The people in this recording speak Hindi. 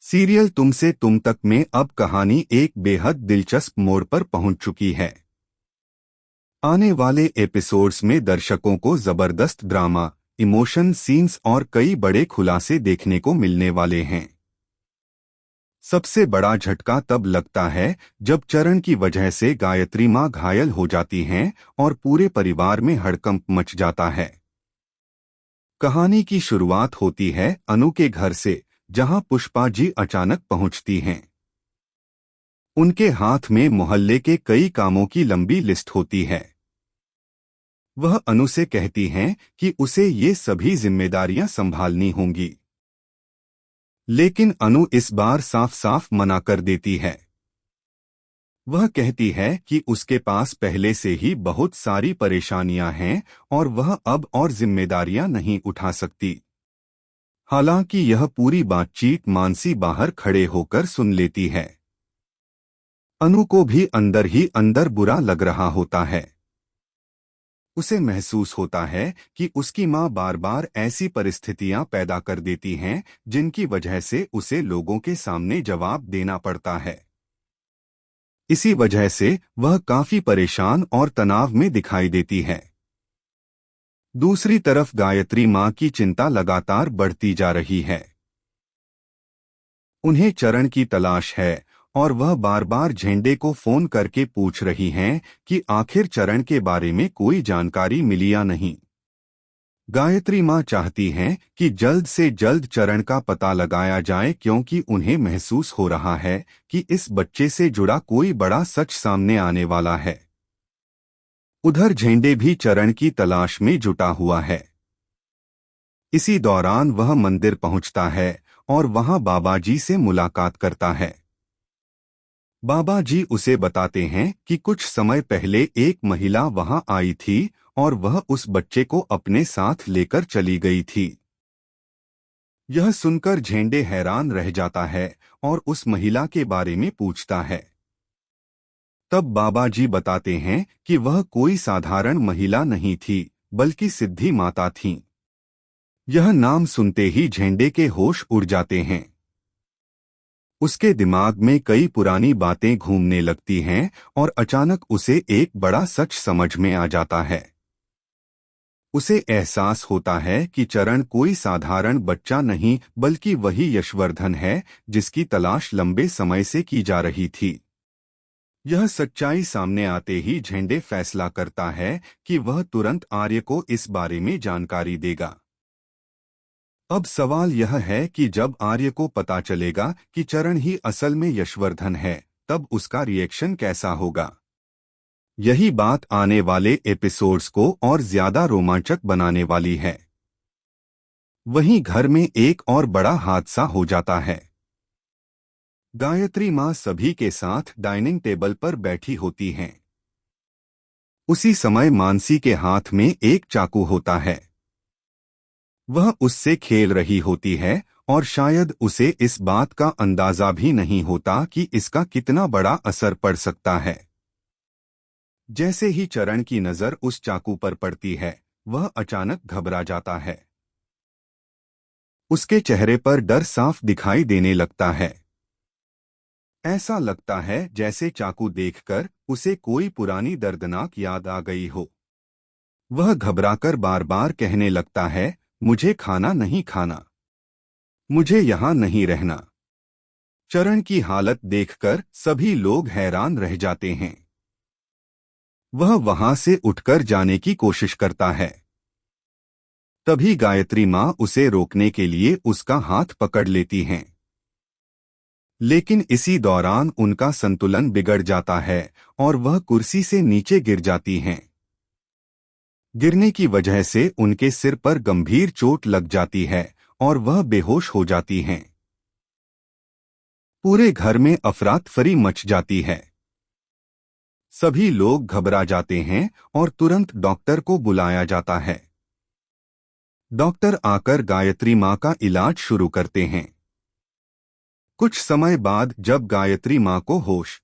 सीरियल तुमसे तुम तक में अब कहानी एक बेहद दिलचस्प मोड़ पर पहुंच चुकी है। आने वाले एपिसोड्स में दर्शकों को जबरदस्त ड्रामा, इमोशन सीन्स और कई बड़े खुलासे देखने को मिलने वाले हैं। सबसे बड़ा झटका तब लगता है जब चरण की वजह से गायत्री मां घायल हो जाती हैं और पूरे परिवार में हड़कंप मच जाता है। कहानी की शुरुआत होती है अनु के घर से, जहां पुष्पा जी अचानक पहुंचती हैं। उनके हाथ में मोहल्ले के कई कामों की लंबी लिस्ट होती है। वह अनु से कहती हैं कि उसे ये सभी जिम्मेदारियां संभालनी होंगी, लेकिन अनु इस बार साफ साफ मना कर देती है। वह कहती है कि उसके पास पहले से ही बहुत सारी परेशानियां हैं और वह अब और जिम्मेदारियां नहीं उठा सकती। हालांकि यह पूरी बातचीत मानसी बाहर खड़े होकर सुन लेती है। अनु को भी अंदर ही अंदर बुरा लग रहा होता है। उसे महसूस होता है कि उसकी मां बार बार ऐसी परिस्थितियां पैदा कर देती हैं जिनकी वजह से उसे लोगों के सामने जवाब देना पड़ता है। इसी वजह से वह काफी परेशान और तनाव में दिखाई देती है। दूसरी तरफ गायत्री मां की चिंता लगातार बढ़ती जा रही है। उन्हें चरण की तलाश है और वह बार बार झेंडे को फोन करके पूछ रही हैं कि आखिर चरण के बारे में कोई जानकारी मिली या नहीं। गायत्री मां चाहती हैं कि जल्द से जल्द चरण का पता लगाया जाए, क्योंकि उन्हें महसूस हो रहा है कि इस बच्चे से जुड़ा कोई बड़ा सच सामने आने वाला है। उधर झेंडे भी चरण की तलाश में जुटा हुआ है। इसी दौरान वह मंदिर पहुंचता है और वहां बाबा जी से मुलाकात करता है। बाबा जी उसे बताते हैं कि कुछ समय पहले एक महिला वहां आई थी और वह उस बच्चे को अपने साथ लेकर चली गई थी। यह सुनकर झेंडे हैरान रह जाता है और उस महिला के बारे में पूछता है। तब बाबा जी बताते हैं कि वह कोई साधारण महिला नहीं थी, बल्कि सिद्धि माता थीं। यह नाम सुनते ही झेंडे के होश उड़ जाते हैं। उसके दिमाग में कई पुरानी बातें घूमने लगती हैं और अचानक उसे एक बड़ा सच समझ में आ जाता है। उसे एहसास होता है कि चरण कोई साधारण बच्चा नहीं, बल्कि वही यशवर्धन है जिसकी तलाश लंबे समय से की जा रही थी। यह सच्चाई सामने आते ही झेंडे फैसला करता है कि वह तुरंत आर्य को इस बारे में जानकारी देगा। अब सवाल यह है कि जब आर्य को पता चलेगा कि चरण ही असल में यशवर्धन है, तब उसका रिएक्शन कैसा होगा। यही बात आने वाले एपिसोड्स को और ज्यादा रोमांचक बनाने वाली है। वहीं घर में एक और बड़ा हादसा हो जाता है। गायत्री मां सभी के साथ डाइनिंग टेबल पर बैठी होती हैं। उसी समय मानसी के हाथ में एक चाकू होता है। वह उससे खेल रही होती है और शायद उसे इस बात का अंदाजा भी नहीं होता कि इसका कितना बड़ा असर पड़ सकता है। जैसे ही चरण की नजर उस चाकू पर पड़ती है, वह अचानक घबरा जाता है। उसके चेहरे पर डर साफ दिखाई देने लगता है। ऐसा लगता है जैसे चाकू देखकर उसे कोई पुरानी दर्दनाक याद आ गई हो। वह घबराकर बार बार कहने लगता है, मुझे खाना नहीं खाना, मुझे यहां नहीं रहना। चरण की हालत देखकर सभी लोग हैरान रह जाते हैं। वह वहां से उठकर जाने की कोशिश करता है। तभी गायत्री मां उसे रोकने के लिए उसका हाथ पकड़ लेती हैं। लेकिन इसी दौरान उनका संतुलन बिगड़ जाता है और वह कुर्सी से नीचे गिर जाती हैं। गिरने की वजह से उनके सिर पर गंभीर चोट लग जाती है और वह बेहोश हो जाती हैं। पूरे घर में अफरा-तफरी मच जाती है। सभी लोग घबरा जाते हैं और तुरंत डॉक्टर को बुलाया जाता है। डॉक्टर आकर गायत्री मां का इलाज शुरू करते हैं। कुछ समय बाद जब गायत्री मां को होश